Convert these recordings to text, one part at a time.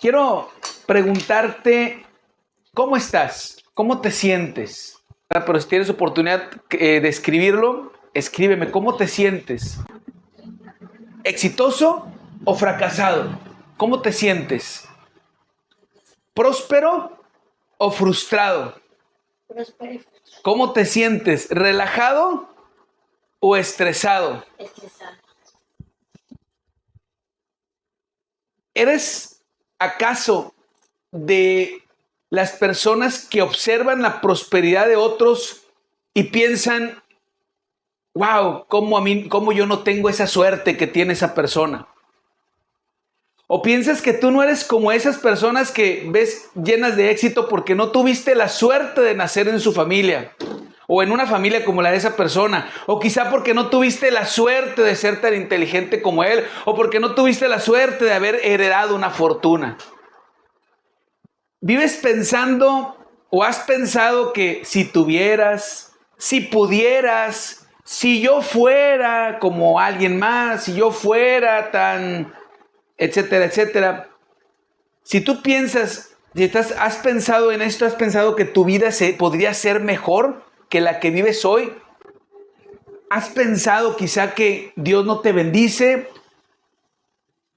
quiero preguntarte, ¿cómo estás? ¿Cómo te sientes? Pero si tienes oportunidad de escribirlo, escríbeme, ¿cómo te sientes? ¿Exitoso o fracasado? ¿Cómo te sientes? ¿Próspero o frustrado? Próspero. ¿Cómo te sientes? ¿Relajado o estresado? Estresado. ¿Eres acaso de las personas que observan la prosperidad de otros y piensan, wow, cómo yo no tengo esa suerte que tiene esa persona? ¿O piensas que tú no eres como esas personas que ves llenas de éxito porque no tuviste la suerte de nacer en su familia? O en una familia como la de esa persona. O quizá porque no tuviste la suerte de ser tan inteligente como él. O porque no tuviste la suerte de haber heredado una fortuna. ¿Vives pensando o has pensado que si tuvieras, si pudieras, si yo fuera como alguien más, si yo fuera tan, etcétera, etcétera? Si tú piensas, has pensado en esto, has pensado que tu vida podría ser mejor que la que vives hoy. ¿Has pensado quizá que Dios no te bendice?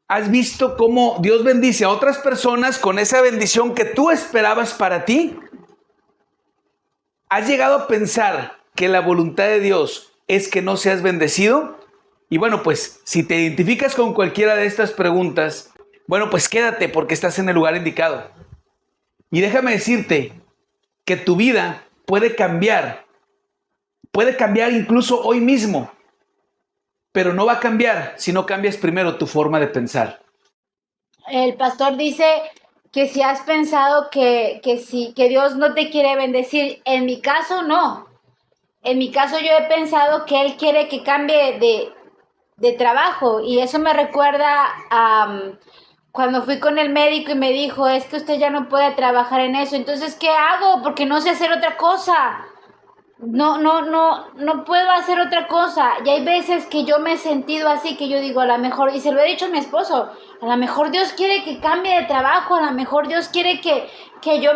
¿Has visto cómo Dios bendice a otras personas con esa bendición que tú esperabas para ti? ¿Has llegado a pensar que la voluntad de Dios es que no seas bendecido? Y bueno, pues si te identificas con cualquiera de estas preguntas, bueno, pues quédate porque estás en el lugar indicado. Y déjame decirte que tu vida puede cambiar incluso hoy mismo, pero no va a cambiar si no cambias primero tu forma de pensar. El pastor dice que si has pensado que Dios no te quiere bendecir, en mi caso no. En mi caso yo he pensado que Él quiere que cambie de trabajo, y eso me recuerda a cuando fui con el médico y me dijo, es que usted ya no puede trabajar en eso. Entonces, ¿qué hago? Porque no sé hacer otra cosa. No puedo hacer otra cosa. Y hay veces que yo me he sentido así, que yo digo, a lo mejor, y se lo he dicho a mi esposo, a lo mejor Dios quiere que cambie de trabajo, a lo mejor Dios quiere que yo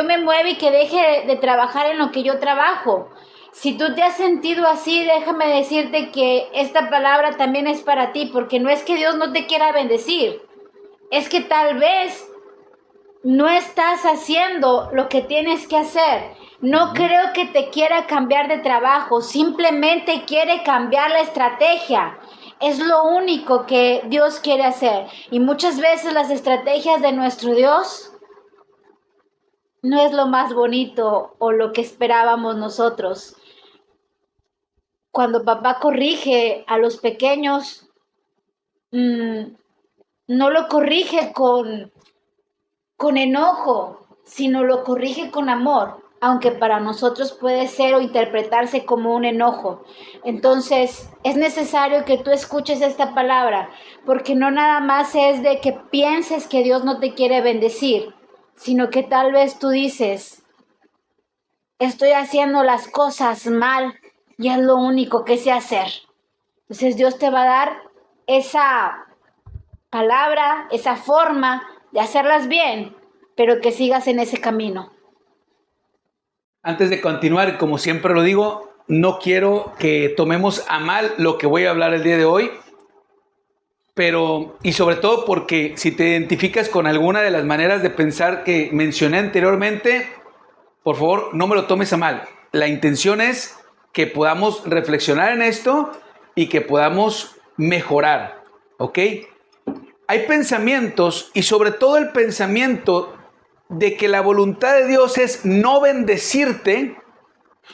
me mueva y que deje de trabajar en lo que yo trabajo. Si tú te has sentido así, déjame decirte que esta palabra también es para ti, porque no es que Dios no te quiera bendecir, es que tal vez no estás haciendo lo que tienes que hacer. No creo que te quiera cambiar de trabajo, simplemente quiere cambiar la estrategia. Es lo único que Dios quiere hacer. Y muchas veces las estrategias de nuestro Dios no es lo más bonito o lo que esperábamos nosotros. Cuando papá corrige a los pequeños, no lo corrige con enojo, sino lo corrige con amor, aunque para nosotros puede ser o interpretarse como un enojo. Entonces, es necesario que tú escuches esta palabra, porque no nada más es de que pienses que Dios no te quiere bendecir, sino que tal vez tú dices, estoy haciendo las cosas mal y es lo único que sé hacer. Entonces Dios te va a dar esa palabra, esa forma de hacerlas bien, pero que sigas en ese camino. Antes de continuar, como siempre lo digo, no quiero que tomemos a mal lo que voy a hablar el día de hoy, pero, y sobre todo porque si te identificas con alguna de las maneras de pensar que mencioné anteriormente, por favor, no me lo tomes a mal. La intención es que podamos reflexionar en esto y que podamos mejorar, ¿ok? Hay pensamientos, y sobre todo el pensamiento de que la voluntad de Dios es no bendecirte,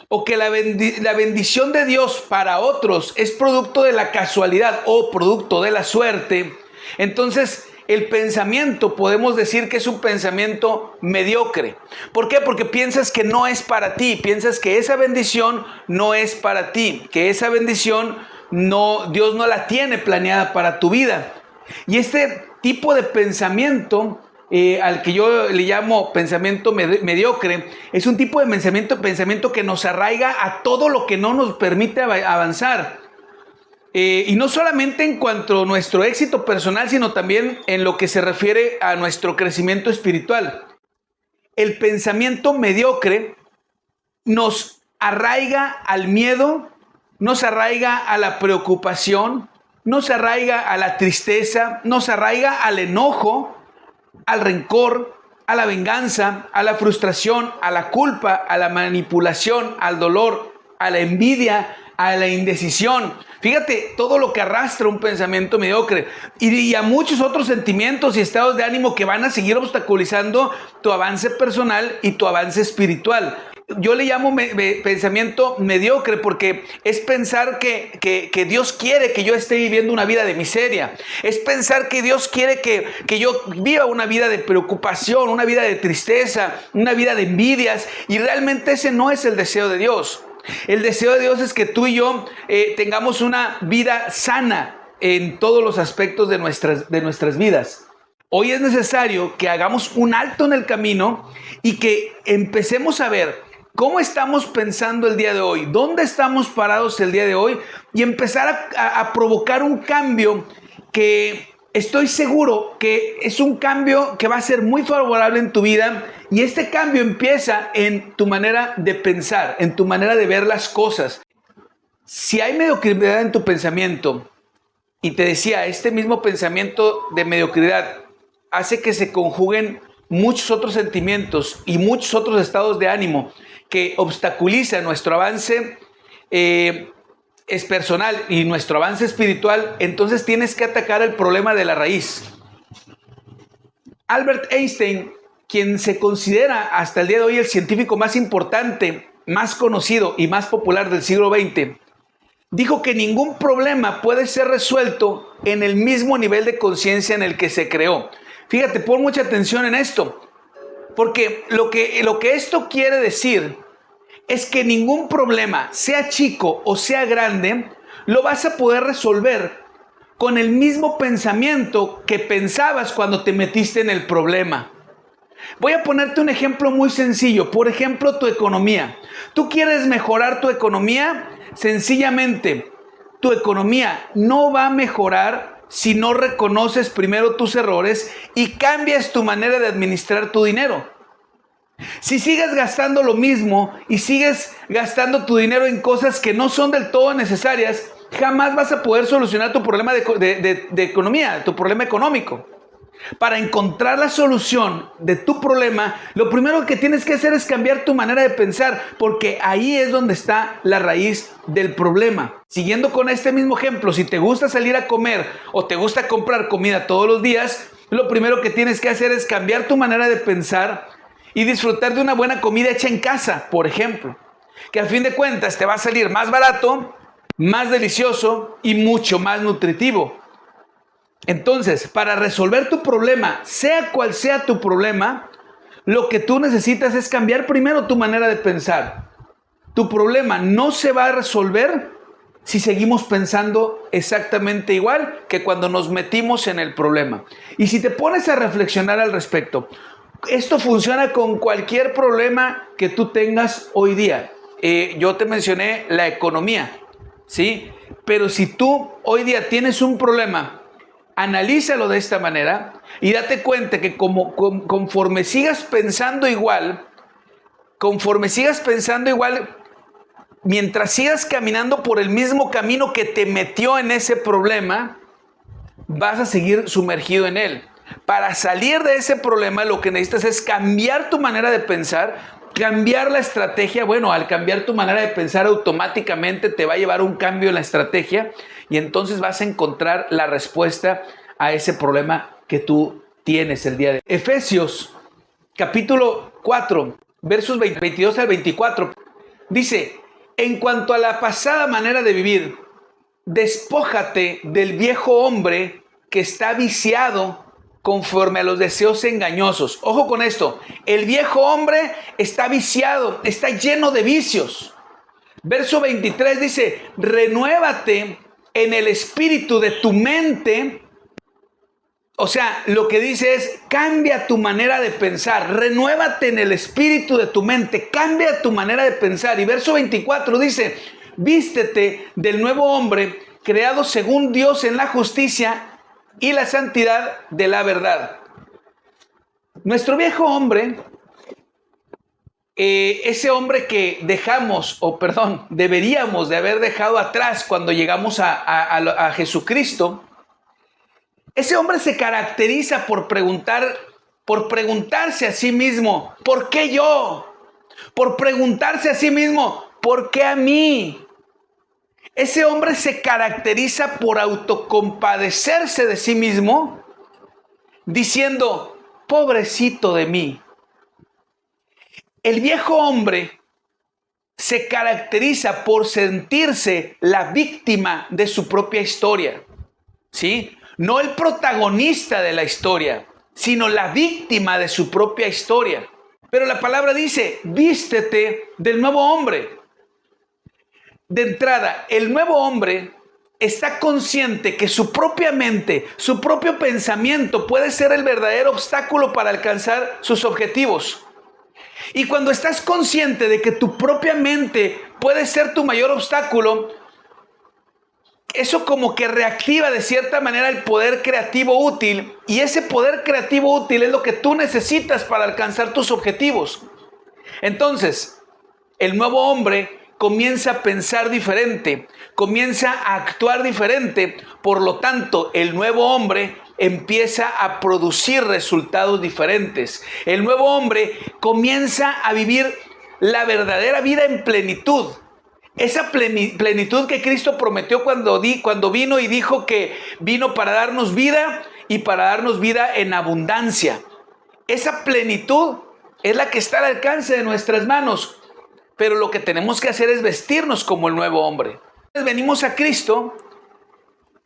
o que la bendición de Dios para otros es producto de la casualidad o producto de la suerte. Entonces, el pensamiento podemos decir que es un pensamiento mediocre. ¿Por qué? Porque piensas que no es para ti, piensas que esa bendición no es para ti, que esa bendición Dios no la tiene planeada para tu vida. Y este tipo de pensamiento, al que yo le llamo pensamiento mediocre, es un tipo de pensamiento que nos arraiga a todo lo que no nos permite avanzar. Y no solamente en cuanto a nuestro éxito personal, sino también en lo que se refiere a nuestro crecimiento espiritual. El pensamiento mediocre nos arraiga al miedo, nos arraiga a la preocupación, nos arraiga a la tristeza, nos arraiga al enojo, al rencor, a la venganza, a la frustración, a la culpa, a la manipulación, al dolor, a la envidia, a la indecisión. Fíjate todo lo que arrastra un pensamiento mediocre y a muchos otros sentimientos y estados de ánimo que van a seguir obstaculizando tu avance personal y tu avance espiritual. Yo le llamo pensamiento mediocre porque es pensar que Dios quiere que yo esté viviendo una vida de miseria. Es pensar que Dios quiere que yo viva una vida de preocupación, una vida de tristeza, una vida de envidias. Y realmente ese no es el deseo de Dios. El deseo de Dios es que tú y yo tengamos una vida sana en todos los aspectos de nuestras vidas. Hoy es necesario que hagamos un alto en el camino y que empecemos a ver cómo estamos pensando el día de hoy, dónde estamos parados el día de hoy y empezar a provocar un cambio que estoy seguro que es un cambio que va a ser muy favorable en tu vida. Y este cambio empieza en tu manera de pensar, en tu manera de ver las cosas. Si hay mediocridad en tu pensamiento, y te decía, este mismo pensamiento de mediocridad hace que se conjuguen muchos otros sentimientos y muchos otros estados de ánimo que obstaculizan nuestro avance es personal y nuestro avance espiritual, entonces tienes que atacar el problema de la raíz. Albert Einstein, quien se considera hasta el día de hoy el científico más importante, más conocido y más popular del siglo XX, dijo que ningún problema puede ser resuelto en el mismo nivel de conciencia en el que se creó. Fíjate, pon mucha atención en esto, porque lo que esto quiere decir es que ningún problema, sea chico o sea grande, lo vas a poder resolver con el mismo pensamiento que pensabas cuando te metiste en el problema. Voy a ponerte un ejemplo muy sencillo. Por ejemplo, tu economía. ¿Tú quieres mejorar tu economía? Sencillamente, tu economía no va a mejorar si no reconoces primero tus errores y cambias tu manera de administrar tu dinero. Si sigues gastando lo mismo y sigues gastando tu dinero en cosas que no son del todo necesarias, jamás vas a poder solucionar tu problema de economía, tu problema económico. Para encontrar la solución de tu problema, lo primero que tienes que hacer es cambiar tu manera de pensar, porque ahí es donde está la raíz del problema. Siguiendo con este mismo ejemplo, si te gusta salir a comer o te gusta comprar comida todos los días, lo primero que tienes que hacer es cambiar tu manera de pensar y disfrutar de una buena comida hecha en casa, por ejemplo, que al fin de cuentas te va a salir más barato, más delicioso y mucho más nutritivo. Entonces, para resolver tu problema, sea cual sea tu problema, lo que tú necesitas es cambiar primero tu manera de pensar. Tu problema no se va a resolver si seguimos pensando exactamente igual que cuando nos metimos en el problema. Y si te pones a reflexionar al respecto, esto funciona con cualquier problema que tú tengas hoy día. Yo te mencioné la economía, ¿sí? Pero si tú hoy día tienes un problema, analízalo de esta manera y date cuenta que conforme sigas pensando igual, mientras sigas caminando por el mismo camino que te metió en ese problema, vas a seguir sumergido en él. Para salir de ese problema, lo que necesitas es cambiar tu manera de pensar, cambiar la estrategia. Bueno, al cambiar tu manera de pensar, automáticamente te va a llevar un cambio en la estrategia y entonces vas a encontrar la respuesta a ese problema que tú tienes el día de hoy. Efesios, capítulo 4, versos 22 al 24, dice: en cuanto a la pasada manera de vivir, despójate del viejo hombre que está viciado conforme a los deseos engañosos. Ojo con esto, el viejo hombre está viciado, está lleno de vicios. Verso 23 dice: renuévate en el espíritu de tu mente. O sea, lo que dice es: cambia tu manera de pensar, renuévate en el espíritu de tu mente, cambia tu manera de pensar. Y verso 24 dice: vístete del nuevo hombre creado según Dios en la justicia y la santidad de la verdad. Nuestro viejo hombre, ese hombre que deberíamos de haber dejado atrás cuando llegamos a Jesucristo, ese hombre se caracteriza por preguntarse a sí mismo, ¿por qué yo? Por preguntarse a sí mismo, ¿por qué a mí? Ese hombre se caracteriza por autocompadecerse de sí mismo, diciendo, pobrecito de mí. El viejo hombre se caracteriza por sentirse la víctima de su propia historia, ¿sí? No el protagonista de la historia, sino la víctima de su propia historia. Pero la palabra dice, vístete del nuevo hombre. De entrada, el nuevo hombre está consciente que su propia mente, su propio pensamiento puede ser el verdadero obstáculo para alcanzar sus objetivos. Y cuando estás consciente de que tu propia mente puede ser tu mayor obstáculo, eso como que reactiva de cierta manera el poder creativo útil, y ese poder creativo útil es lo que tú necesitas para alcanzar tus objetivos. Entonces, el nuevo hombre comienza a pensar diferente, comienza a actuar diferente, por lo tanto, el nuevo hombre empieza a producir resultados diferentes. El nuevo hombre comienza a vivir la verdadera vida en plenitud. Esa plenitud que Cristo prometió cuando vino y dijo que vino para darnos vida y para darnos vida en abundancia. Esa plenitud es la que está al alcance de nuestras manos, pero lo que tenemos que hacer es vestirnos como el nuevo hombre. Venimos a Cristo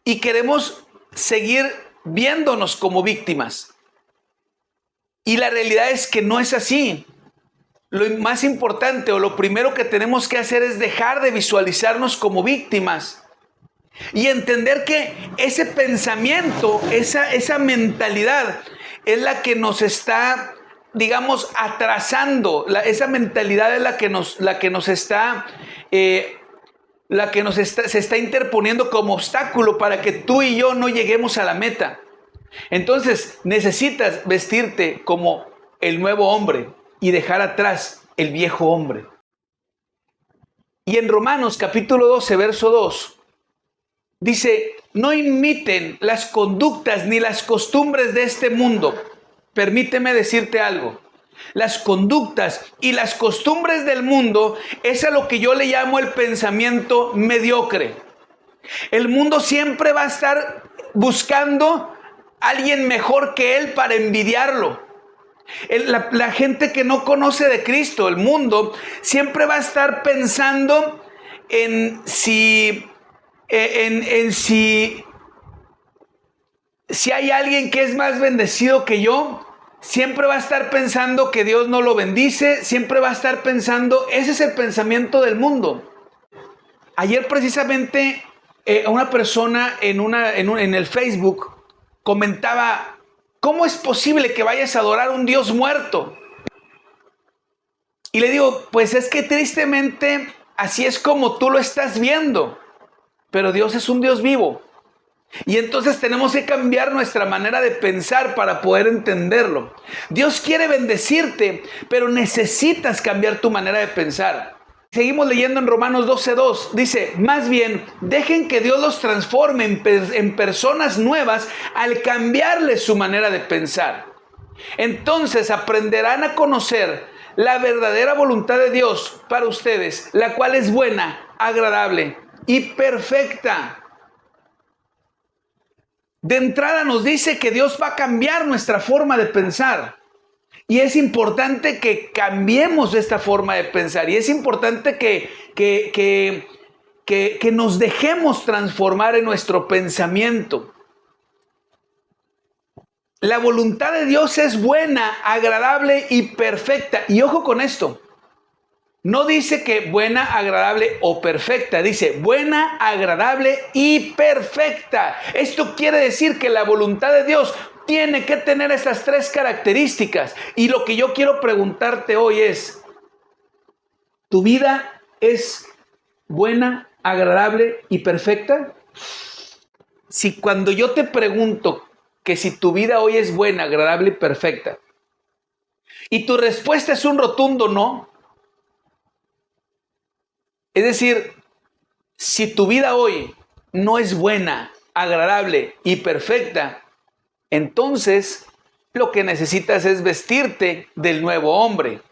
y queremos seguir viéndonos como víctimas. Y la realidad es que no es así. Lo más importante o lo primero que tenemos que hacer es dejar de visualizarnos como víctimas y entender que ese pensamiento, esa mentalidad es la que nos está, digamos, atrasando. Esa mentalidad es se está interponiendo como obstáculo para que tú y yo no lleguemos a la meta. Entonces necesitas vestirte como el nuevo hombre y dejar atrás el viejo hombre. Y en Romanos capítulo 12, verso 2, dice, no imiten las conductas ni las costumbres de este mundo. Permíteme decirte algo. Las conductas y las costumbres del mundo es a lo que yo le llamo el pensamiento mediocre. El mundo siempre va a estar buscando a alguien mejor que él para envidiarlo. La gente que no conoce de Cristo, el mundo, siempre va a estar pensando en si hay alguien que es más bendecido que yo. Siempre va a estar pensando que Dios no lo bendice, siempre va a estar pensando, ese es el pensamiento del mundo. Ayer precisamente una persona en el Facebook comentaba, ¿cómo es posible que vayas a adorar a un Dios muerto? Y le digo, pues es que tristemente así es como tú lo estás viendo, pero Dios es un Dios vivo. Y entonces tenemos que cambiar nuestra manera de pensar para poder entenderlo. Dios quiere bendecirte, pero necesitas cambiar tu manera de pensar. Seguimos leyendo en Romanos 12:2. Dice, más bien, dejen que Dios los transforme en personas nuevas al cambiarles su manera de pensar. Entonces aprenderán a conocer la verdadera voluntad de Dios para ustedes, la cual es buena, agradable y perfecta. De entrada nos dice que Dios va a cambiar nuestra forma de pensar. Y es importante que cambiemos esta forma de pensar. Y es importante que nos dejemos transformar en nuestro pensamiento. La voluntad de Dios es buena, agradable y perfecta. Y ojo con esto. No dice que buena, agradable o perfecta. Dice buena, agradable y perfecta. Esto quiere decir que la voluntad de Dios tiene que tener esas tres características. Y lo que yo quiero preguntarte hoy es, ¿tu vida es buena, agradable y perfecta? Si cuando yo te pregunto que si tu vida hoy es buena, agradable y perfecta, y tu respuesta es un rotundo no, es decir, si tu vida hoy no es buena, agradable y perfecta, entonces lo que necesitas es vestirte del nuevo hombre.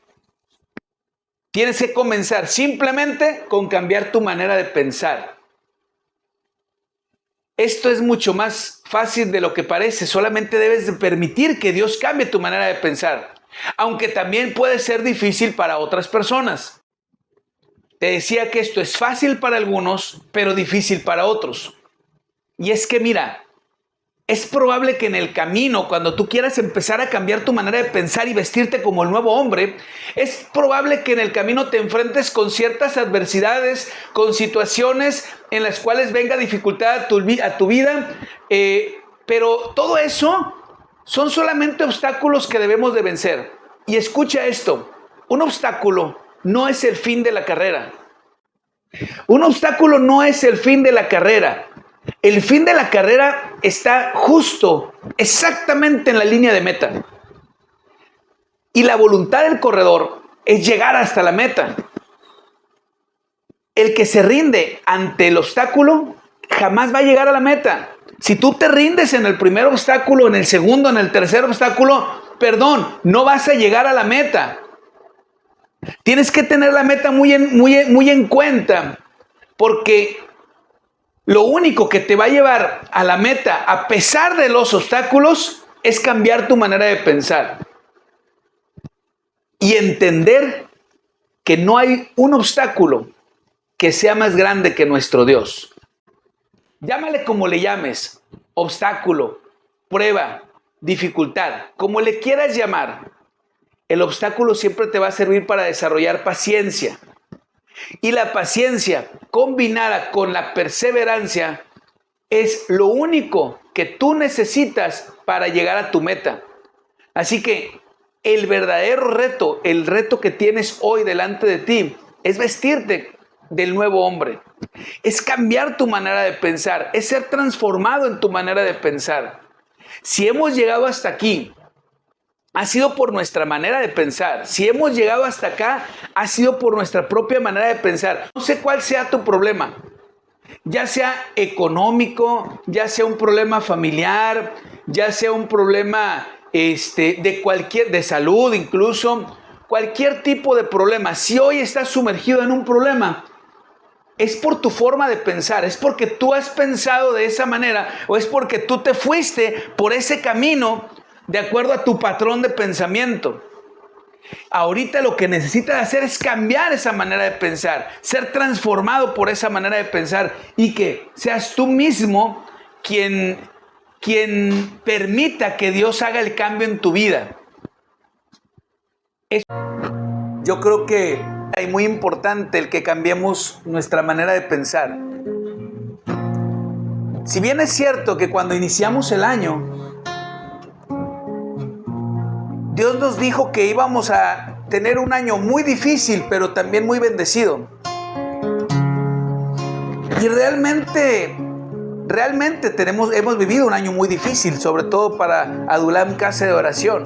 Tienes que comenzar simplemente con cambiar tu manera de pensar. Esto es mucho más fácil de lo que parece. Solamente debes de permitir que Dios cambie tu manera de pensar, aunque también puede ser difícil para otras personas. Te decía que esto es fácil para algunos, pero difícil para otros. Y es que mira, es probable que en el camino, cuando tú quieras empezar a cambiar tu manera de pensar y vestirte como el nuevo hombre, es probable que en el camino te enfrentes con ciertas adversidades, con situaciones en las cuales venga dificultad a tu vida, pero todo eso son solamente obstáculos que debemos de vencer. Y escucha esto, un obstáculo no es el fin de la carrera. Un obstáculo no es el fin de la carrera. El fin de la carrera está justo, exactamente en la línea de meta. Y la voluntad del corredor es llegar hasta la meta. El que se rinde ante el obstáculo jamás va a llegar a la meta. Si tú te rindes en el primer obstáculo, en el segundo, en el tercer obstáculo, no vas a llegar a la meta. Tienes que tener la meta muy en cuenta, porque lo único que te va a llevar a la meta, a pesar de los obstáculos, es cambiar tu manera de pensar y entender que no hay un obstáculo que sea más grande que nuestro Dios. Llámale como le llames, obstáculo, prueba, dificultad, como le quieras llamar. El obstáculo siempre te va a servir para desarrollar paciencia. Y la paciencia combinada con la perseverancia es lo único que tú necesitas para llegar a tu meta. Así que el verdadero reto, el reto que tienes hoy delante de ti, es vestirte del nuevo hombre. Es cambiar tu manera de pensar, es ser transformado en tu manera de pensar. Si hemos llegado hasta aquí, ha sido por nuestra manera de pensar. Si hemos llegado hasta acá, ha sido por nuestra propia manera de pensar. No sé cuál sea tu problema, ya sea económico, ya sea un problema familiar, ya sea un problema de salud, incluso cualquier tipo de problema. Si hoy estás sumergido en un problema, es por tu forma de pensar, es porque tú has pensado de esa manera, o es porque tú te fuiste por ese camino de acuerdo a tu patrón de pensamiento. Ahorita lo que necesitas hacer es cambiar esa manera de pensar, ser transformado por esa manera de pensar, y que seas tú mismo quien permita que Dios haga el cambio en tu vida. Yo creo que es muy importante el que cambiemos nuestra manera de pensar. Si bien es cierto que cuando iniciamos el año, Dios nos dijo que íbamos a tener un año muy difícil, pero también muy bendecido. Y realmente hemos vivido un año muy difícil, sobre todo para Adulam Casa de Oración.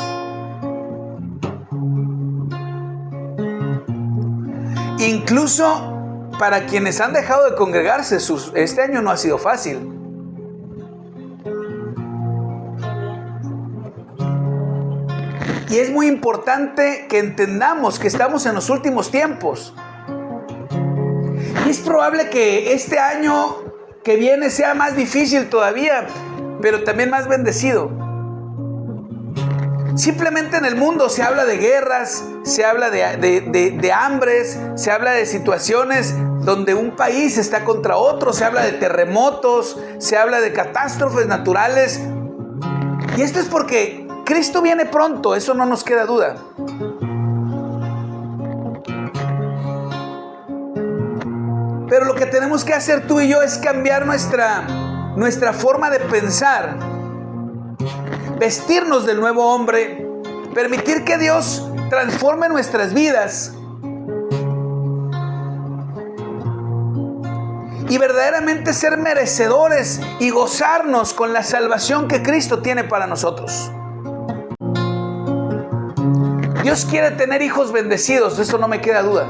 Incluso para quienes han dejado de congregarse, este año no ha sido fácil. Y es muy importante que entendamos que estamos en los últimos tiempos. Y es probable que este año que viene sea más difícil todavía, pero también más bendecido. Simplemente en el mundo se habla de guerras, se habla de hambres, se habla de situaciones donde un país está contra otro, se habla de terremotos, se habla de catástrofes naturales. Y esto es porque Cristo viene pronto, eso no nos queda duda. Pero lo que tenemos que hacer tú y yo es cambiar nuestra forma de pensar, vestirnos del nuevo hombre, permitir que Dios transforme nuestras vidas y verdaderamente ser merecedores y gozarnos con la salvación que Cristo tiene para nosotros. Dios quiere tener hijos bendecidos, de eso no me queda duda.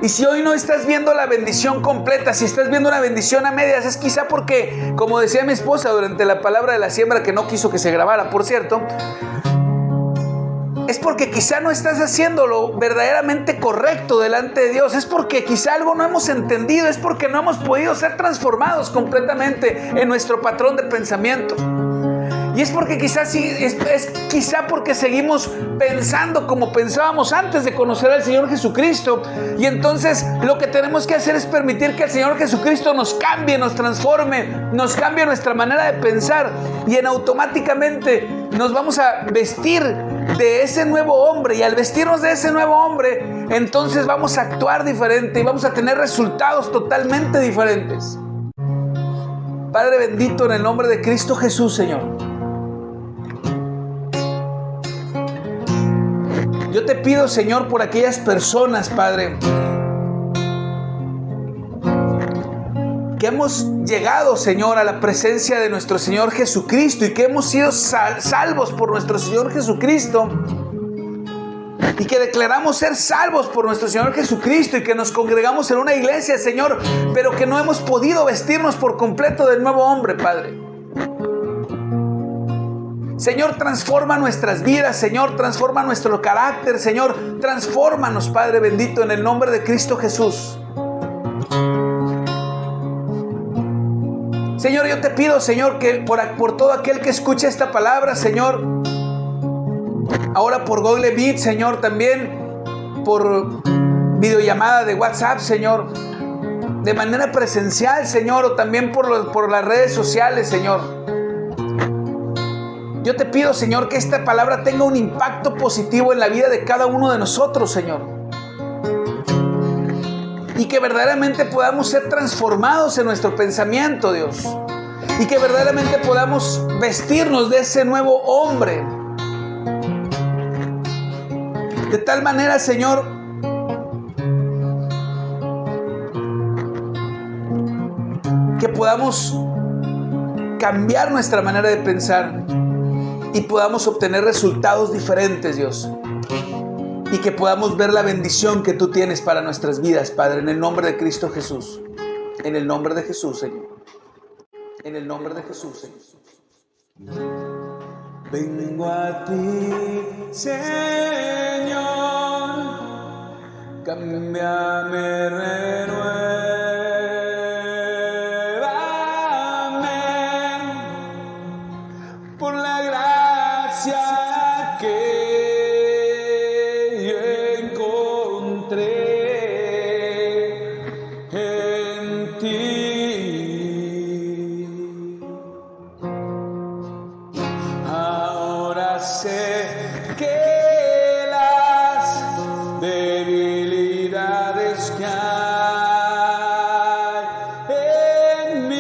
Y si hoy no estás viendo la bendición completa, si estás viendo una bendición a medias, es quizá porque, como decía mi esposa durante la palabra de la siembra, que no quiso que se grabara, por cierto, es porque quizá no estás haciendo lo verdaderamente correcto delante de Dios. Es porque quizá algo no hemos entendido. Es porque no hemos podido ser transformados completamente en nuestro patrón de pensamiento. Y es porque quizás es quizá porque seguimos pensando como pensábamos antes de conocer al Señor Jesucristo. Y entonces lo que tenemos que hacer es permitir que el Señor Jesucristo nos cambie, nos transforme, nos cambie nuestra manera de pensar. Y automáticamente nos vamos a vestir de ese nuevo hombre. Y al vestirnos de ese nuevo hombre, entonces vamos a actuar diferente y vamos a tener resultados totalmente diferentes. Padre bendito, en el nombre de Cristo Jesús, Señor, yo te pido, Señor, por aquellas personas, Padre, que hemos llegado, Señor, a la presencia de nuestro Señor Jesucristo y que hemos sido salvos por nuestro Señor Jesucristo y que declaramos ser salvos por nuestro Señor Jesucristo y que nos congregamos en una iglesia, Señor, pero que no hemos podido vestirnos por completo del nuevo hombre, Padre. Señor, transforma nuestras vidas, Señor, transforma nuestro carácter, Señor, transfórmanos, Padre bendito, en el nombre de Cristo Jesús. Señor, yo te pido, Señor, que por todo aquel que escuche esta palabra, Señor, ahora por Google Meet, Señor, también por videollamada de WhatsApp, Señor, de manera presencial, Señor, o también por las redes sociales, Señor. Yo te pido, Señor, que esta palabra tenga un impacto positivo en la vida de cada uno de nosotros, Señor. Y que verdaderamente podamos ser transformados en nuestro pensamiento, Dios. Y que verdaderamente podamos vestirnos de ese nuevo hombre. De tal manera, Señor, que podamos cambiar nuestra manera de pensar y podamos obtener resultados diferentes, Dios. Y que podamos ver la bendición que tú tienes para nuestras vidas, Padre, en el nombre de Cristo Jesús. En el nombre de Jesús, Señor. En el nombre de Jesús, Señor. Vengo a ti, Señor. Cámbiame, renuévame. Por la gracia que yo encontré en ti. Ahora sé que las debilidades que hay en mí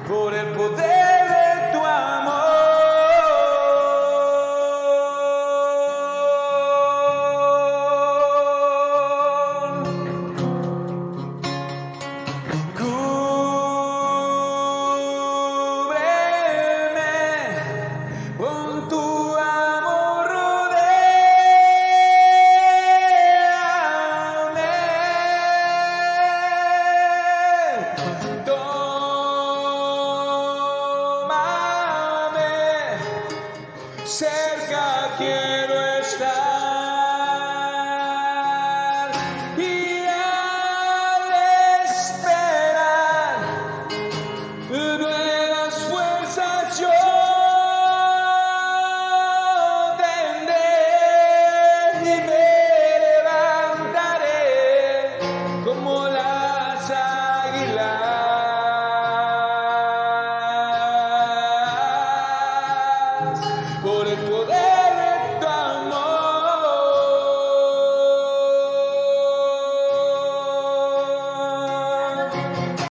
por el poder de tu amor. Cúbreme con tu amor, rodéame. Tómame, cerca quiero estar. Y al esperar nuevas fuerzas yo tendré y me levantaré como las águilas por el poder